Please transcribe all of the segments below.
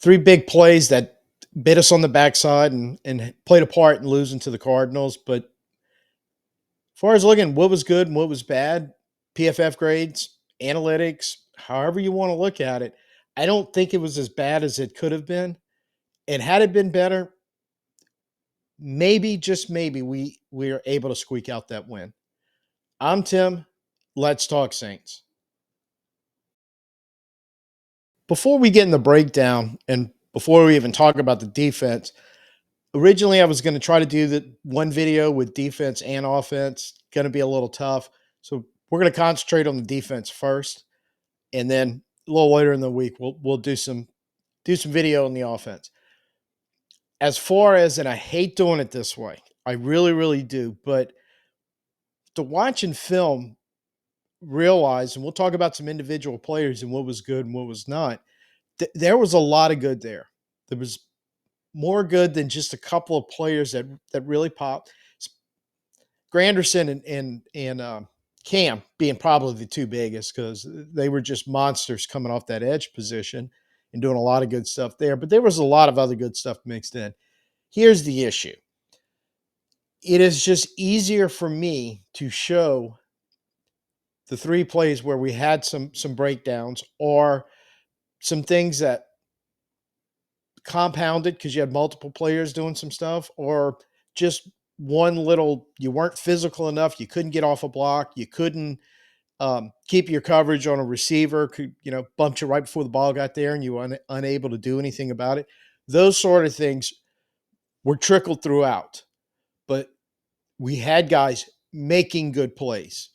Three big plays that bit us on the backside and played a part in losing to the Cardinals. But as far as looking what was good and what was bad, PFF grades, analytics, however you want to look at it, I don't think it was as bad as it could have been. And had it been better, maybe, just maybe, we are able to squeak out that win. I'm Tim. Let's talk Saints. Before we get in the breakdown and before we even talk about the defense, originally I was going to try to do the one video with defense and offense. Going to be a little tough. So we're going to concentrate on the defense first, and then a little later in the week we'll do some video on the offense. As far as, and I hate doing it this way, I really, really do, but to watch and film, realize, and we'll talk about some individual players and what was good and what was not. There was a lot of good there. There was more good than just a couple of players that really popped. Granderson and Cam being probably the two biggest because they were just monsters coming off that edge position and doing a lot of good stuff there. But there was a lot of other good stuff mixed in. Here's the issue. It is just easier for me to show the three plays where we had some breakdowns or some things that compounded because you had multiple players doing some stuff, or just one little, you weren't physical enough, you couldn't get off a block, you couldn't keep your coverage on a receiver, could bumped you right before the ball got there and you were unable to do anything about it. Those sort of things were trickled throughout, but we had guys making good plays.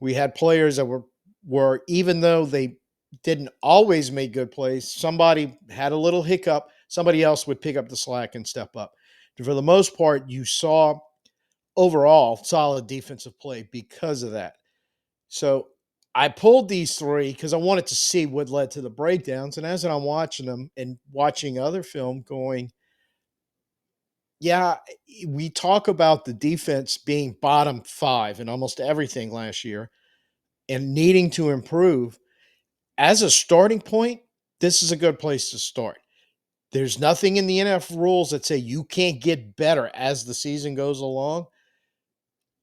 We had players that were even though they didn't always make good plays, somebody had a little hiccup, somebody else would pick up the slack and step up. And for the most part, you saw overall solid defensive play because of that. So I pulled these three because I wanted to see what led to the breakdowns. And as I'm watching them and watching other film, going, yeah, we talk about the defense being bottom five in almost everything last year and needing to improve. As a starting point, this is a good place to start. There's nothing in the NFL rules that say you can't get better as the season goes along.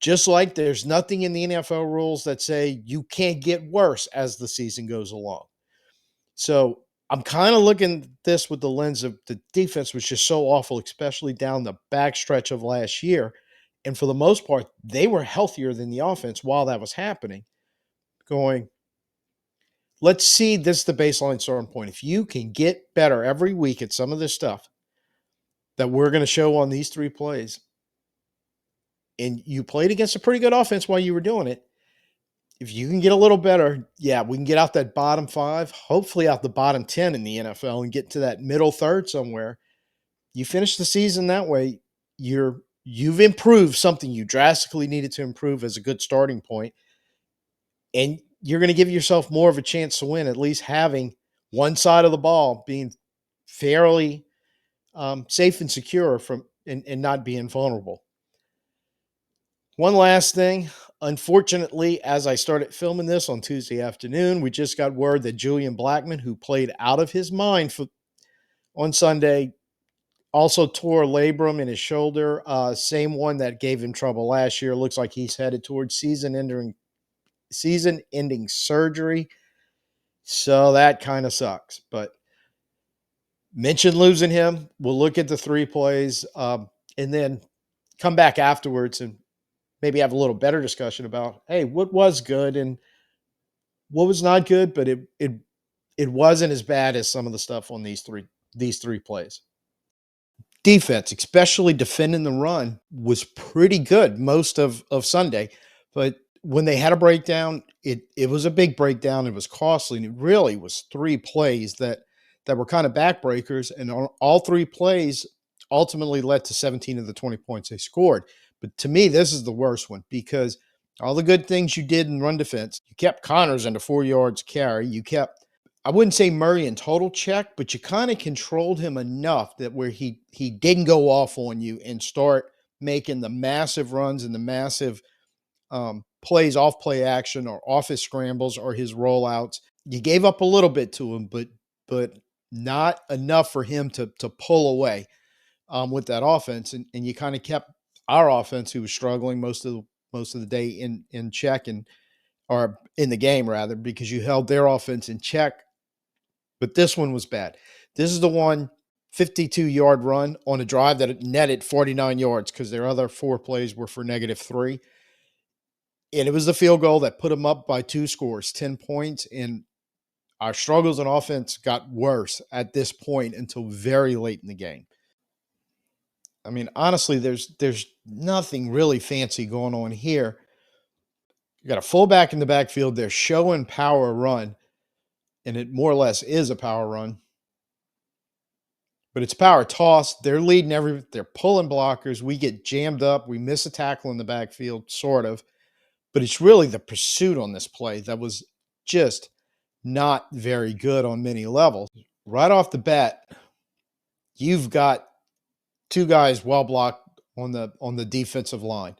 Just like there's nothing in the NFL rules that say you can't get worse as the season goes along. So I'm kind of looking at this with the lens of the defense was just so awful, especially down the backstretch of last year. And for the most part, they were healthier than the offense while that was happening. Going, let's see, this is the baseline starting point. If you can get better every week at some of this stuff that we're going to show on these three plays, and you played against a pretty good offense while you were doing it, if you can get a little better, yeah, we can get out that bottom five, hopefully out the bottom 10 in the NFL and get to that middle third somewhere. You finish the season that way, you've improved something you drastically needed to improve as a good starting point, and you're going to give yourself more of a chance to win, at least having one side of the ball being fairly safe and secure from and not being vulnerable. One last thing. Unfortunately, as I started filming this on Tuesday afternoon, we just got word that Julian Blackmon, who played out of his mind on Sunday, also tore a labrum in his shoulder. Same one that gave him trouble last year. Looks like he's headed towards season-ending surgery. So that kind of sucks. But mention losing him. We'll look at the three plays and then come back afterwards and maybe have a little better discussion about, hey, what was good and what was not good, but it wasn't as bad as some of the stuff on these three plays. Defense, especially defending the run, was pretty good most of Sunday. But when they had a breakdown, it was a big breakdown. It was costly, and it really was three plays that were kind of backbreakers. And all three plays ultimately led to 17 of the 20 points they scored. But to me, this is the worst one because all the good things you did in run defense, you kept Connors under 4 yards carry. You kept, I wouldn't say Murray in total check, but you kind of controlled him enough that where he didn't go off on you and start making the massive runs and the massive plays off play action or off his scrambles or his rollouts. You gave up a little bit to him, but not enough for him to pull away with that offense, and you kind of kept our offense, who was struggling most of the day, in check, and or in the game rather, because you held their offense in check. But this one was bad. This is the one 52-yard run on a drive that netted 49 yards because their other 4 plays were for -3. And it was the field goal that put them up by 2 scores, 10 points. And our struggles on offense got worse at this point until very late in the game. I mean, honestly, there's nothing really fancy going on here. You got a fullback in the backfield. They're showing power run, and it more or less is a power run. But it's power toss. They're leading they're pulling blockers. We get jammed up. We miss a tackle in the backfield, sort of. But it's really the pursuit on this play that was just not very good on many levels. Right off the bat, you've got 2 guys well blocked on the defensive line.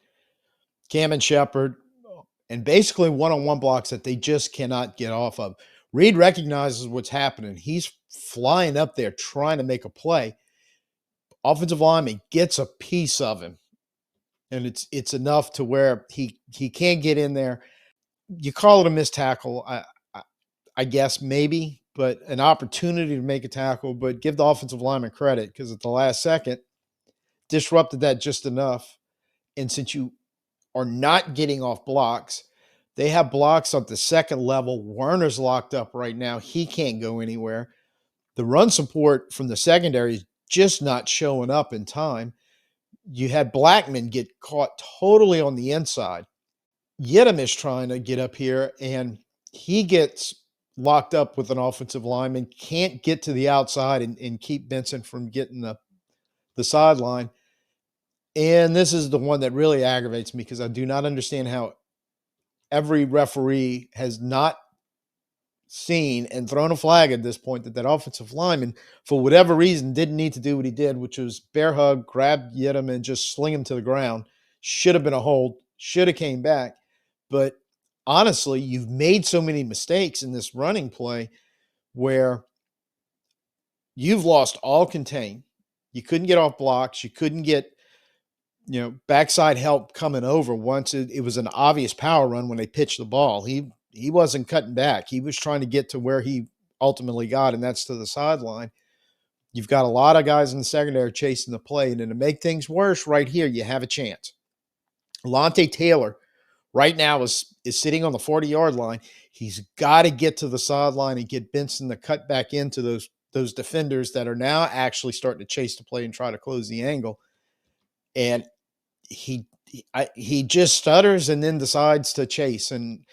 Cam and Shepard, and basically one-on-one blocks that they just cannot get off of. Reed recognizes what's happening. He's flying up there trying to make a play. Offensive lineman gets a piece of him, and it's enough to where he can't get in there. You call it a missed tackle, I guess, maybe, but an opportunity to make a tackle. But give the offensive lineman credit, because at the last second, disrupted that just enough. And since you are not getting off blocks, they have blocks at the second level. Werner's locked up right now. He can't go anywhere. The run support from the secondary is just not showing up in time. You had Blackmon get caught totally on the inside. Yedem is trying to get up here, and he gets locked up with an offensive lineman, can't get to the outside and keep Benson from getting the sideline. And this is the one that really aggravates me, because I do not understand how every referee has not seen and thrown a flag at this point that offensive lineman, for whatever reason, didn't need to do what he did, which was bear hug, grab Yedem, and just sling him to the ground. Should have been a hold, should have came back. But honestly, you've made so many mistakes in this running play where you've lost all contain. You couldn't get off blocks. You couldn't get, backside help coming over once it was an obvious power run when they pitched the ball. He wasn't cutting back. He was trying to get to where he ultimately got, and that's to the sideline. You've got a lot of guys in the secondary chasing the play, and then to make things worse, right here, you have a chance. Alontae Taylor right now is sitting on the 40-yard line. He's got to get to the sideline and get Benson to cut back into those defenders that are now actually starting to chase the play and try to close the angle. And he just stutters and then decides to chase. And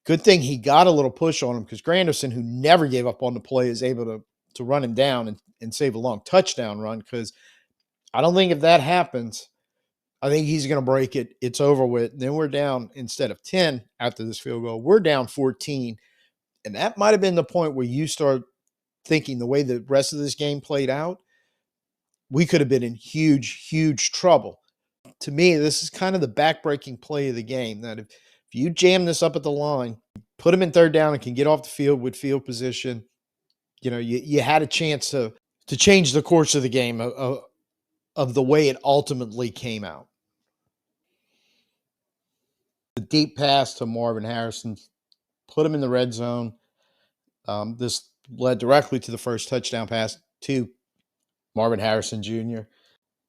good thing he got a little push on him, because Granderson, who never gave up on the play, is able to run him down and save a long touchdown run. Because I don't think if that happens, I think he's going to break it. It's over with. Then we're down, instead of 10 after this field goal, we're down 14. And that might have been the point where you start thinking, the way the rest of this game played out, we could have been in huge, huge trouble. To me, this is kind of the backbreaking play of the game, that if you jam this up at the line, put them in third down and can get off the field with field position, you had a chance to change the course of the game of the way it ultimately came out. The deep pass to Marvin Harrison put him in the red zone. This led directly to the first touchdown pass to Marvin Harrison Jr.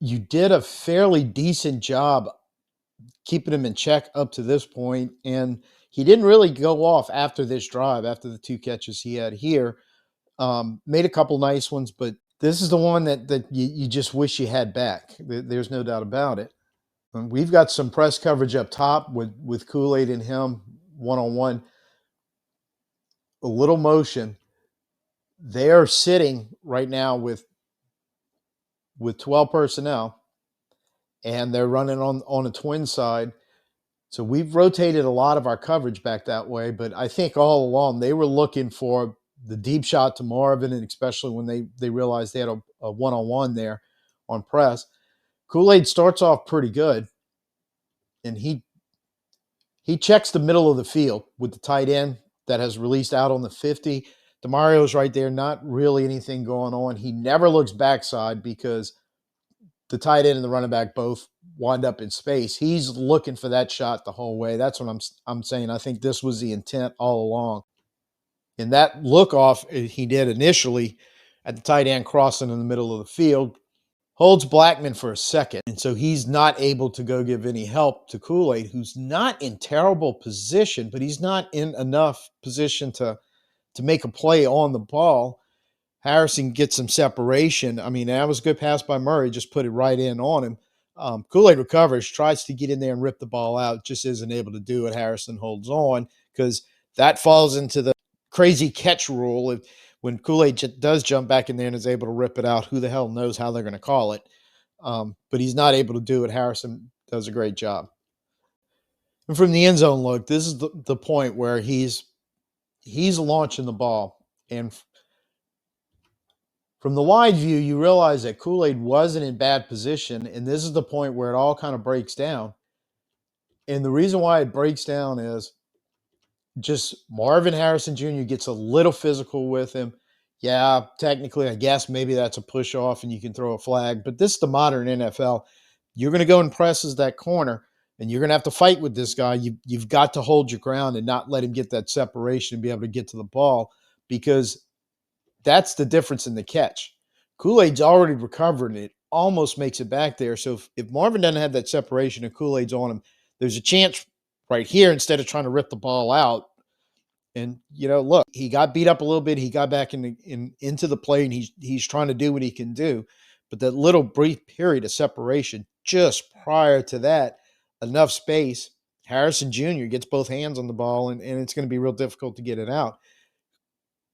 You did a fairly decent job keeping him in check up to this point, and he didn't really go off after this drive, after the 2 catches he had here. Made a couple nice ones, but this is the one that you just wish you had back. There's no doubt about it. And we've got some press coverage up top with Kool-Aid and him one-on-one. A little motion. They are sitting right now with 12 personnel, and they're running on a twin side. So we've rotated a lot of our coverage back that way, but I think all along they were looking for the deep shot to Marvin, and especially when they realized they had a one-on-one there on press. Kool-Aid starts off pretty good, and he checks the middle of the field with the tight end that has released out on the 50. Demario's right there, not really anything going on. He never looks backside because the tight end and the running back both wind up in space. He's looking for that shot the whole way. That's what I'm saying. I think this was the intent all along. And that look off he did initially at the tight end crossing in the middle of the field holds Blackmon for a second. And so he's not able to go give any help to Kool-Aid, who's not in terrible position, but he's not in enough position to make a play on the ball. Harrison gets some separation. I mean, that was a good pass by Murray, just put it right in on him. Kool-Aid recovers, tries to get in there and rip the ball out, just isn't able to do it. Harrison holds on because that falls into the crazy catch rule. When Kool-Aid does jump back in there and is able to rip it out, who the hell knows how they're going to call it. But he's not able to do it. Harrison does a great job. And from the end zone look, this is the point where he's launching the ball. And from the wide view, you realize that Kool-Aid wasn't in bad position, and this is the point where it all kind of breaks down. And the reason why it breaks down is just Marvin Harrison Jr. gets a little physical with him. Yeah, technically, I guess maybe that's a push off and you can throw a flag, but this is the modern NFL. You're going to go and presses that corner, and you're going to have to fight with this guy. You've got to hold your ground and not let him get that separation and be able to get to the ball, because that's the difference in the catch. Kool-Aid's already recovered, and it almost makes it back there. So if Marvin doesn't have that separation and Kool-Aid's on him, there's a chance right here instead of trying to rip the ball out. And, look, he got beat up a little bit. He got back into the play, and he's trying to do what he can do. But that little brief period of separation just prior to that, enough space, Harrison Jr. gets both hands on the ball, and it's going to be real difficult to get it out.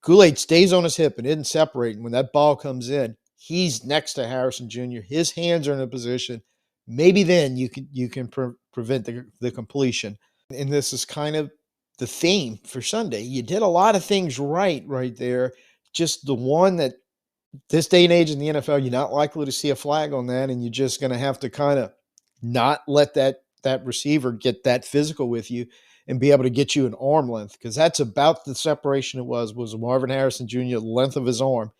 Kool-Aid stays on his hip and isn't separating. When that ball comes in, he's next to Harrison Jr. His hands are in a position. Maybe then you can prevent the completion. And this is kind of the theme for Sunday. You did a lot of things right there. Just the one that this day and age in the NFL, you're not likely to see a flag on that, and you're just going to have to kind of not let that receiver get that physical with you and be able to get you an arm length, because that's about the separation it was Marvin Harrison Jr., the length of his arm.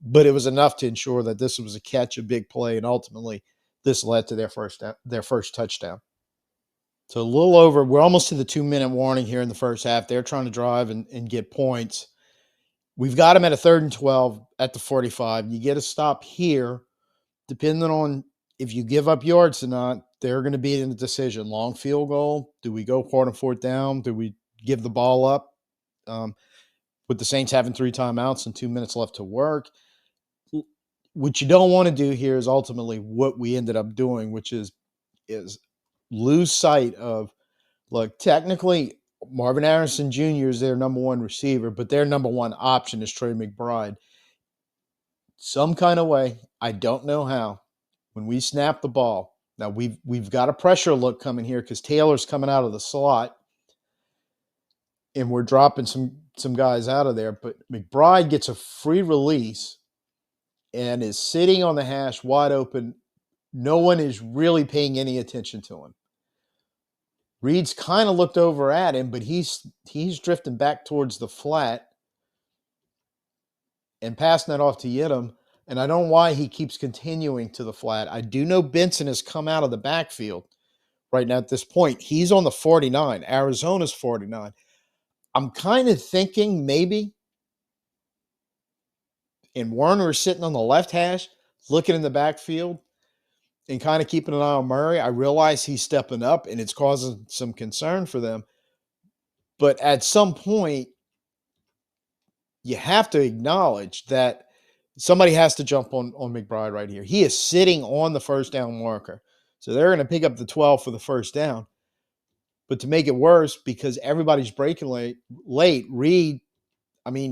But it was enough to ensure that this was a catch, a big play, and ultimately this led to their first touchdown. So a little over, we're almost to the 2-minute warning here in the first half. They're trying to drive and get points. We've got them at a 3rd and 12 at the 45. You get a stop here, depending on if you give up yards or not, they're going to be in the decision. Long field goal. Do we go 4th and 4th down? Do we give the ball up? With the Saints having 3 timeouts and 2 minutes left to work. What you don't want to do here is ultimately what we ended up doing, which is lose sight of, look, technically Marvin Harrison Jr. is their number one receiver, but their number one option is Trey McBride. Some kind of way, I don't know how, when we snap the ball, now we've got a pressure look coming here because Taylor's coming out of the slot, and we're dropping some guys out of there, but McBride gets a free release and is sitting on the hash wide open. No one is really paying any attention to him. Reed's kind of looked over at him, but he's drifting back towards the flat and passing that off to Yidam. And I don't know why he keeps continuing to the flat. I do know Benson has come out of the backfield right now at this point. He's on the 49. Arizona's 49. I'm kind of thinking maybe, and Warner is sitting on the left hash, looking in the backfield and kind of keeping an eye on Murray. I realize he's stepping up, and it's causing some concern for them. But at some point, you have to acknowledge that somebody has to jump on McBride right here. He is sitting on the first down marker. So they're going to pick up the 12 for the first down. But to make it worse, because everybody's breaking late, Reed,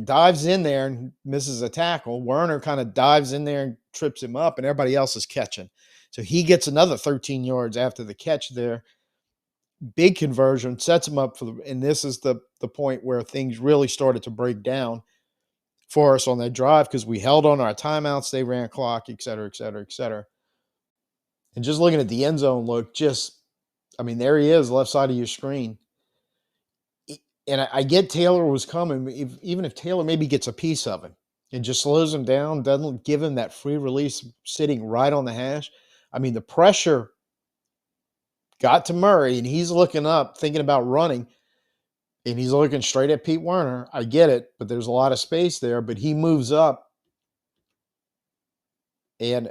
dives in there and misses a tackle. Werner kind of dives in there and trips him up, and everybody else is catching. So he gets another 13 yards after the catch there. Big conversion, sets him up and this is the point where things really started to break down for us on that drive, because we held on our timeouts, they ran clock, et cetera, et cetera, et cetera. And just looking at the end zone look, there he is, left side of your screen. And I get Taylor was coming, even if Taylor maybe gets a piece of him and just slows him down, doesn't give him that free release sitting right on the hash. I mean, the pressure got to Murray, and he's looking up, thinking about running, and he's looking straight at Pete Werner. I get it, but there's a lot of space there. But he moves up, and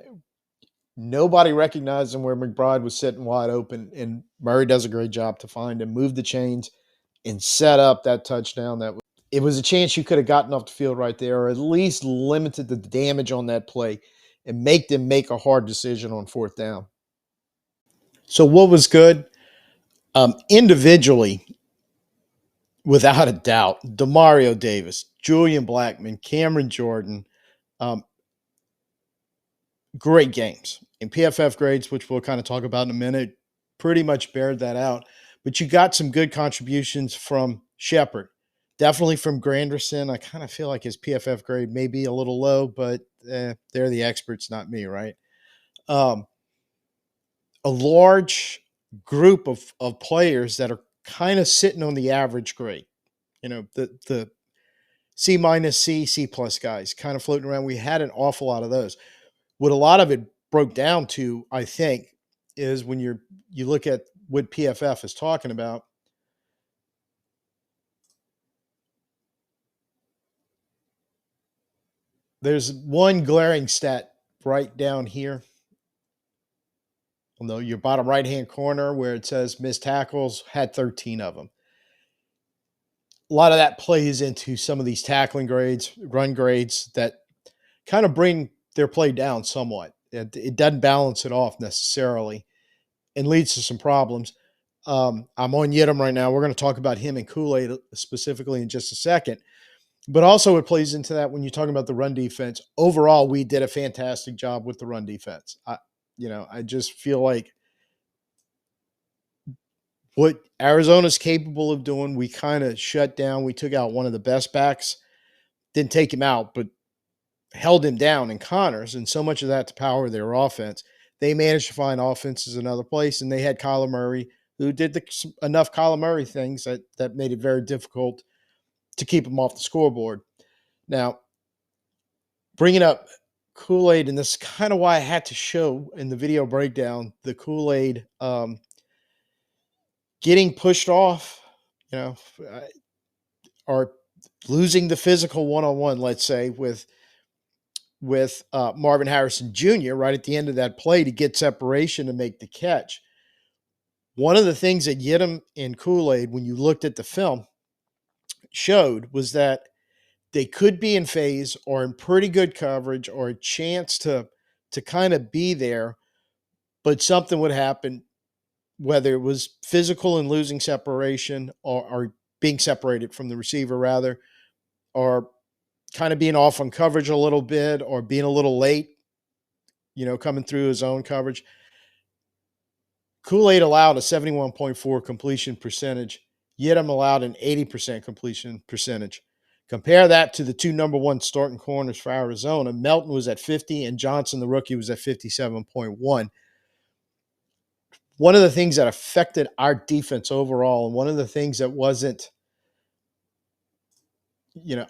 nobody recognized him where McBride was sitting wide open, and Murray does a great job to find him, move the chains, and set up that touchdown. It was a chance you could have gotten off the field right there, or at least limited the damage on that play and make them make a hard decision on fourth down. So what was good? Individually, without a doubt, Demario Davis, Julian Blackmon, Cameron Jordan, um, great games. And PFF grades, which we'll kind of talk about in a minute, pretty much bared that out. But you got some good contributions from Shepard. Definitely from Granderson. I kind of feel like his PFF grade may be a little low, but they're the experts, not me, right? Um, a large group of players that are kind of sitting on the average grade. You know, the C minus, C plus guys kind of floating around. We had an awful lot of those. What a lot of it broke down to, I think, is when you look at what PFF is talking about. There's one glaring stat right down here on your bottom right-hand corner where it says missed tackles, had 13 of them. A lot of that plays into some of these tackling grades, run grades that kind of bring their play down somewhat. It doesn't balance it off necessarily and leads to some problems. I'm on Yidam right now. We're going to talk about him and Kool-Aid specifically in just a second. But also it plays into that when you're talking about the run defense. Overall, we did a fantastic job with the run defense. I just feel like what Arizona's capable of doing, we kind of shut down. We took out one of the best backs, didn't take him out, but held him down in Connors, and so much of that to power their offense. They managed to find offenses in other place, and they had Kyler Murray, who did enough Kyler Murray things that made it very difficult to keep him off the scoreboard. Now, bringing up Kool-Aid, and this is kind of why I had to show in the video breakdown the Kool-Aid getting pushed off, or losing the physical one-on-one, let's say, with Marvin Harrison Jr. right at the end of that play to get separation and make the catch. One of the things that Yidam and Kool-Aid, when you looked at the film, showed was that they could be in phase or in pretty good coverage or a chance to kind of be there, but something would happen, whether it was physical and losing separation or being separated from the receiver rather, or kind of being off on coverage a little bit or being a little late, coming through his own coverage. Kool-Aid allowed a 71.4 completion percentage. Yidam allowed an 80% completion percentage. Compare that to the two number one starting corners for Arizona. Melton was at 50 and Johnson, the rookie, was at 57.1. One of the things that affected our defense overall, and one of the things that wasn't,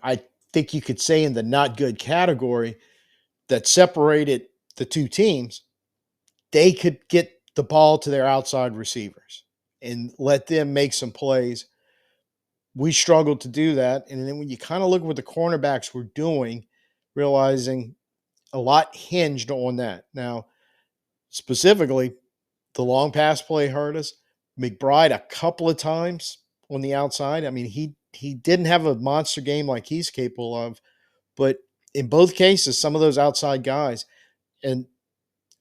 I think you could say in the not good category that separated the two teams, they could get the ball to their outside receivers and let them make some plays. We struggled to do that. And then when you kind of look at what the cornerbacks were doing, realizing a lot hinged on that. Now, specifically, the long pass play hurt us. McBride a couple of times on the outside. I mean, he didn't have a monster game like he's capable of, but in both cases, some of those outside guys, and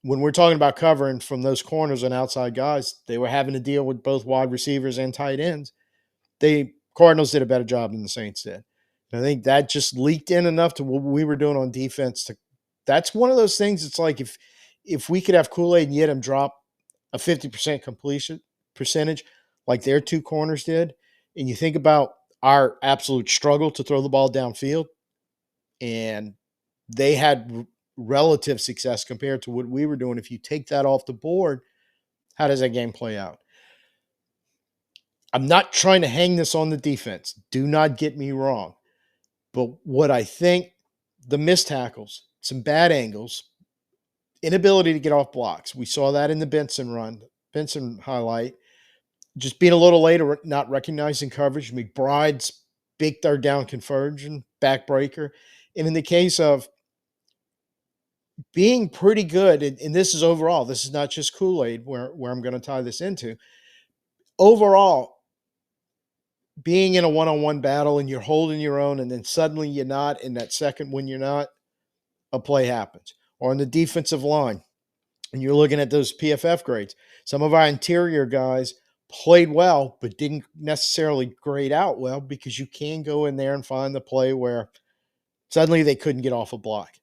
when we're talking about covering from those corners and outside guys, they were having to deal with both wide receivers and tight ends. Cardinals did a better job than the Saints did. And I think that just leaked in enough to what we were doing on defense. That's one of those things. It's like if we could have Kool-Aid and Yidam drop a 50% completion percentage like their two corners did, and you think about our absolute struggle to throw the ball downfield, and they had relative success compared to what we were doing. If you take that off the board, how does that game play out? I'm not trying to hang this on the defense. Do not get me wrong. But what I think, the missed tackles, some bad angles, inability to get off blocks. We saw that in the Benson highlight. Just being a little late or not recognizing coverage. McBride's big third down conversion, backbreaker. And in the case of being pretty good, and this is overall, this is not just Kool-Aid where I'm going to tie this into. Overall, being in a one-on-one battle and you're holding your own, and then suddenly you're not, in that second when you're not, a play happens. Or on the defensive line, and you're looking at those PFF grades, some of our interior guys played well, but didn't necessarily grade out well because you can go in there and find the play where suddenly they couldn't get off a block.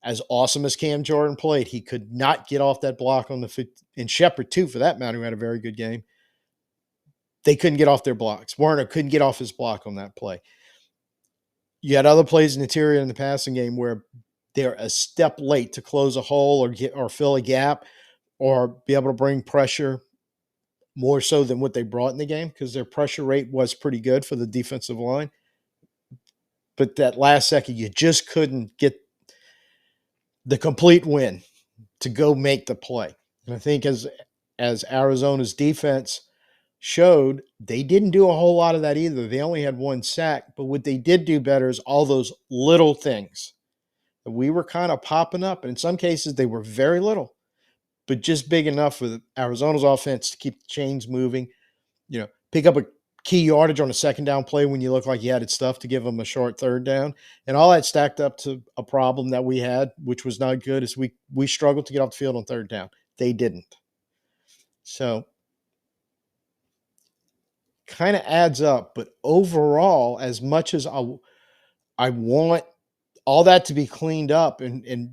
As awesome as Cam Jordan played, he could not get off that block on the and Shepard too, for that matter, who had a very good game. They couldn't get off their blocks. Warner couldn't get off his block on that play. You had other plays in the interior in the passing game where they're a step late to close a hole or fill a gap or be able to bring pressure more so than what they brought in the game, because their pressure rate was pretty good for the defensive line. But that last second, you just couldn't get the complete win to go make the play. And I think as Arizona's defense showed, they didn't do a whole lot of that either. They only had one sack, but what they did do better is all those little things that we were kind of popping up. And in some cases, they were very little, but just big enough for Arizona's offense to keep the chains moving. Pick up a key yardage on a second down play when you look like you had it stuffed to give them a short third down. And all that stacked up to a problem that we had, which was not good, is we struggled to get off the field on third down. They didn't. So kind of adds up. But overall, as much as I want all that to be cleaned up and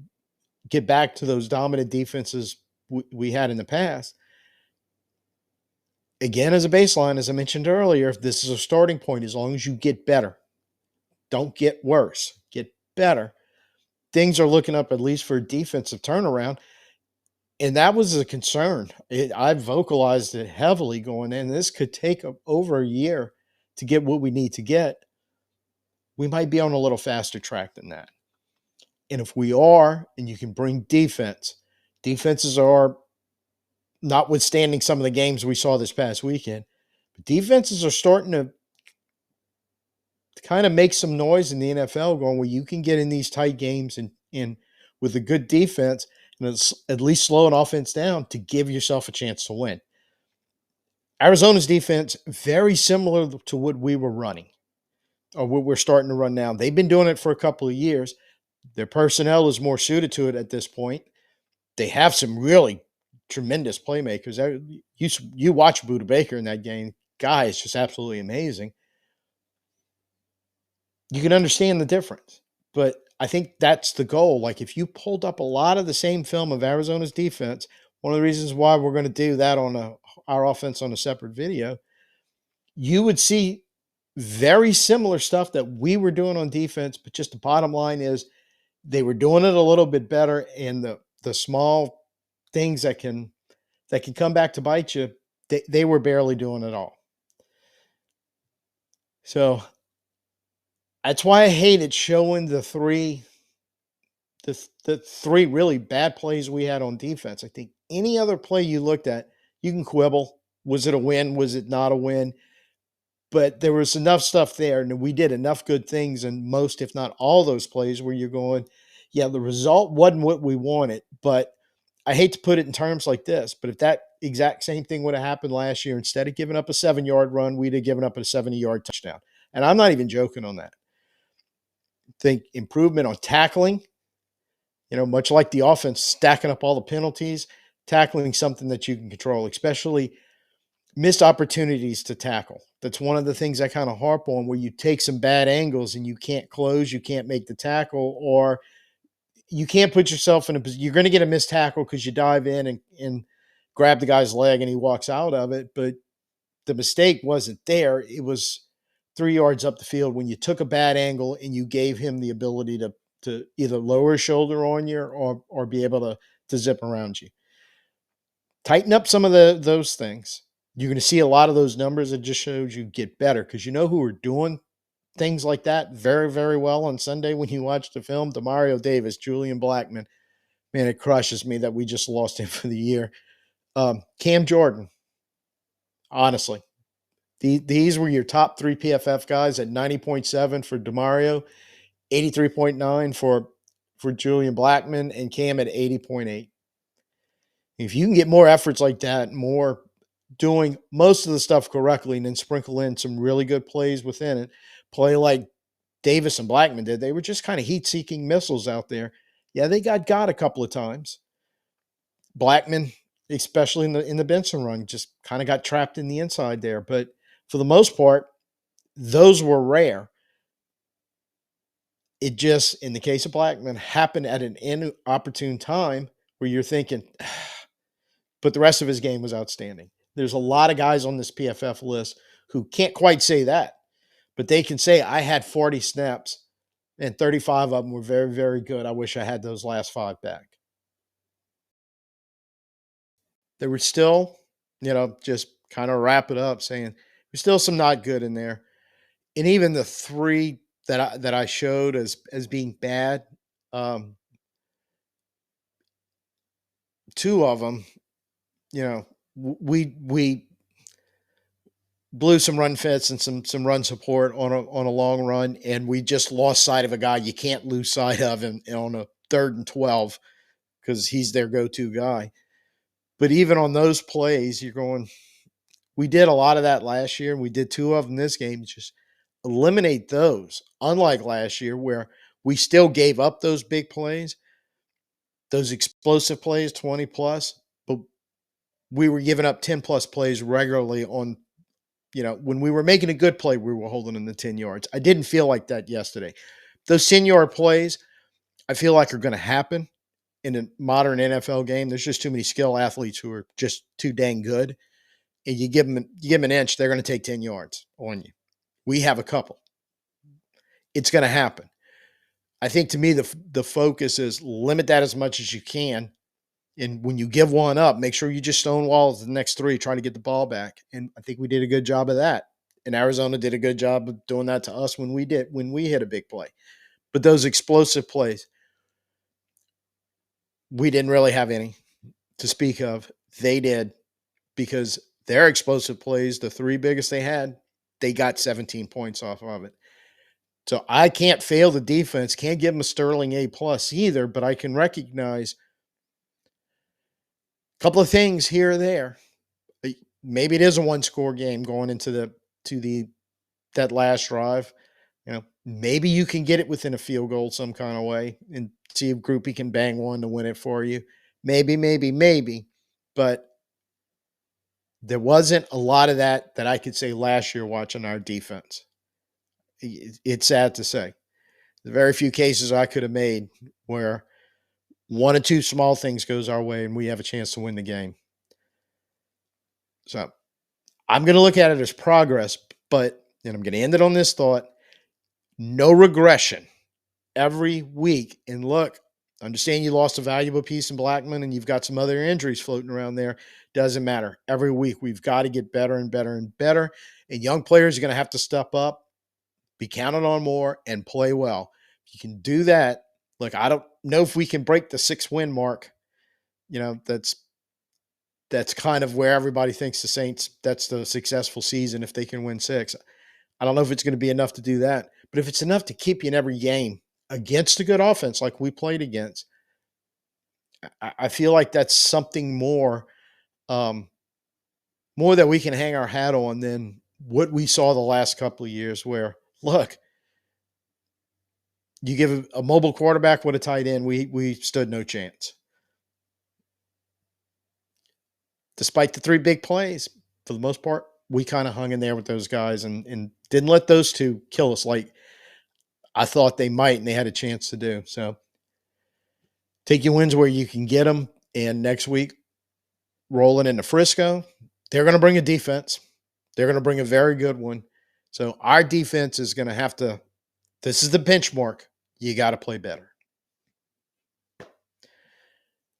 get back to those dominant defenses we had in the past, again, as a baseline, as I mentioned earlier, if this is a starting point, as long as you get better, don't get worse, get better, things are looking up, at least for a defensive turnaround. And that was a concern. I vocalized it heavily going in. This could take over a year to get what we need to get. We might be on a little faster track than that. And if we are, and you can bring defenses are, notwithstanding some of the games we saw this past weekend, defenses are starting to kind of make some noise in the NFL, going where you can get in these tight games and with a good defense and it's at least slow an offense down to give yourself a chance to win. Arizona's defense, very similar to what we were running or what we're starting to run now. They've been doing it for a couple of years. Their personnel is more suited to it at this point. They have some really tremendous playmakers. You watch Buda Baker in that game. Guy is just absolutely amazing. You can understand the difference. But I think that's the goal. Like, if you pulled up a lot of the same film of Arizona's defense, one of the reasons why we're going to do that on our offense on a separate video, you would see very similar stuff that we were doing on defense. But just the bottom line is they were doing it a little bit better, and the small things that can come back to bite you, they were barely doing it all. So that's why I hated showing the three really bad plays we had on defense. I think any other play you looked at, you can quibble. Was it a win? Was it not a win? But there was enough stuff there, and we did enough good things in most, if not all, those plays where you're going, yeah, the result wasn't what we wanted. But I hate to put it in terms like this, but if that exact same thing would have happened last year, instead of giving up a 7-yard run, we'd have given up a 70-yard touchdown. And I'm not even joking on that. I think improvement on tackling, much like the offense, stacking up all the penalties, tackling something that you can control, especially missed opportunities to tackle. That's one of the things I kind of harp on, where you take some bad angles and you can't close, you can't make the tackle, or you can't put yourself in a position. You're going to get a missed tackle because you dive in and grab the guy's leg and he walks out of it. But the mistake wasn't there. It was 3 yards up the field when you took a bad angle and you gave him the ability to either lower his shoulder on you or be able to zip around you. Tighten up some of those things. You're going to see a lot of those numbers. It just shows you get better because you know who are doing things like that very, very well on Sunday when you watch the film? Demario Davis, Julian Blackmon. Man, it crushes me that we just lost him for the year. Cam Jordan, honestly. These were your top three PFF guys at 90.7 for Demario, 83.9 for Julian Blackmon, and Cam at 80.8. If you can get more efforts like that, more doing most of the stuff correctly, and then sprinkle in some really good plays within it, play like Davis and Blackmon did. They were just kind of heat-seeking missiles out there. Yeah, they got a couple of times. Blackmon, especially in the Benson run, just kind of got trapped in the inside there. But for the most part, those were rare. It just, in the case of Blackmon, happened at an inopportune time where you're thinking, but the rest of his game was outstanding. There's a lot of guys on this PFF list who can't quite say that, but they can say, I had 40 snaps and 35 of them were very, very good. I wish I had those last 5 back. There were still, just kind of wrap it up saying there's still some not good in there. And even the 3 that I showed as being bad, 2 of them, we blew some run fits and some run support on a long run, and we just lost sight of a guy you can't lose sight of him on a 3rd and 12 because he's their go-to guy. But even on those plays, you're going, we did a lot of that last year, and we did 2 of them this game. Just eliminate those, unlike last year where we still gave up those big plays, those explosive plays, 20 plus, but we were giving up 10 plus plays regularly on, when we were making a good play, we were holding in the 10 yards. I didn't feel like that yesterday. Those 10-yard plays, I feel like are going to happen in a modern NFL game. There's just too many skill athletes who are just too dang good. And you give them an inch, they're going to take 10 yards on you. We have a couple. It's going to happen. I think to me, the focus is limit that as much as you can. And when you give one up, make sure you just stonewall the next 3, trying to get the ball back. And I think we did a good job of that. And Arizona did a good job of doing that to us when we hit a big play. But those explosive plays, we didn't really have any to speak of. They did, because their explosive plays, the 3 biggest they had, they got 17 points off of it. So I can't fail the defense, can't give them a sterling A+ either, but I can recognize a couple of things here or there. Maybe it is a 1-score game going into that last drive. Maybe you can get it within a field goal some kind of way and see if Groupie can bang one to win it for you. Maybe. But there wasn't a lot of that I could say last year watching our defense. It's sad to say. There's very few cases I could have made where 1 or 2 small things goes our way and we have a chance to win the game. So I'm going to look at it as progress, but and I'm going to end it on this thought: no regression every week. And look, understand you lost a valuable piece in Blackmon and you've got some other injuries floating around there. Doesn't matter. Every week we've got to get better and better and better. And young players are going to have to step up, be counted on more, and play well. If you can do that, look, I don't know if we can break the 6-win mark. That's kind of where everybody thinks the Saints, that's the successful season if they can win 6. I don't know if it's going to be enough to do that. But if it's enough to keep you in every game against a good offense like we played against, I feel like that's something more that we can hang our hat on than what we saw the last couple of years where, look, you give a mobile quarterback with a tight end, we stood no chance. Despite the 3 big plays, for the most part, we kind of hung in there with those guys and didn't let those 2 kill us like I thought they might, and they had a chance to do. So take your wins where you can get them. And next week, rolling into Frisco, they're going to bring a defense. They're going to bring a very good one. So our defense is going to have to, this is the benchmark. You got to play better.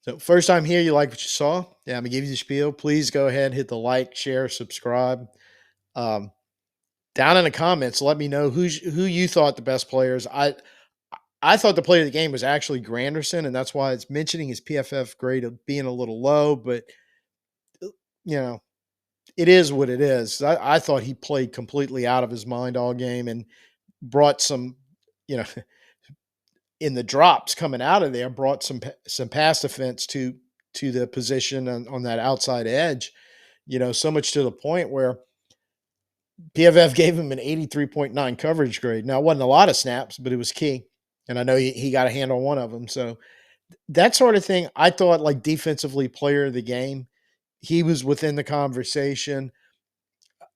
So first time here, you like what you saw? Yeah, I'm gonna give you the spiel. Please go ahead, hit the like, share, subscribe. Um, Down in the comments, let me know who you thought the best players. I thought the player of the game was actually Granderson, and that's why it's mentioning his PFF grade of being a little low. But you know, it is what it is. I thought he played completely out of his mind all game and brought some, you know, in the drops coming out of there, brought some pass defense to the position on that outside edge. So much to the point where PFF gave him an 83.9 coverage grade. Now, it wasn't a lot of snaps, but it was key. And I know he got a hand on one of them. So that sort of thing, I thought like defensively player of the game, he was within the conversation.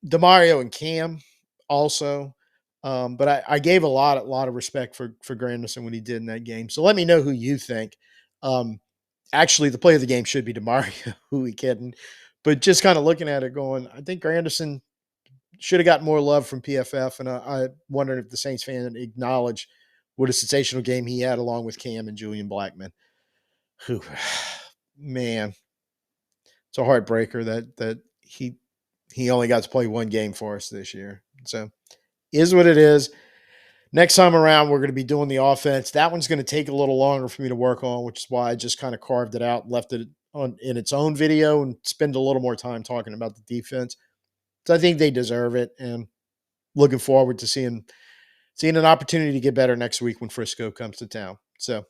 Demario and Cam also. But I gave a lot of respect for Granderson when he did in that game. So let me know who you think. Um, Actually, the player of the game should be Demario. Who we kidding? But just kind of looking at it, going, I think Granderson should have got more love from PFF, and I wondered if the Saints fan acknowledged what a sensational game he had along with Cam and Julian Blackmon. Who, man, it's a heartbreaker that he only got to play one game for us this year. So is what it is. Next time around, we're going to be doing the offense. That one's going to take a little longer for me to work on, which is why I just kind of carved it out, left it on in its own video, and spend a little more time talking about the defense. So I think they deserve it, and looking forward to seeing an opportunity to get better next week when Frisco comes to town. So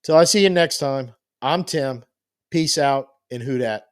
till I see you next time, I'm Tim. Peace out and who dat.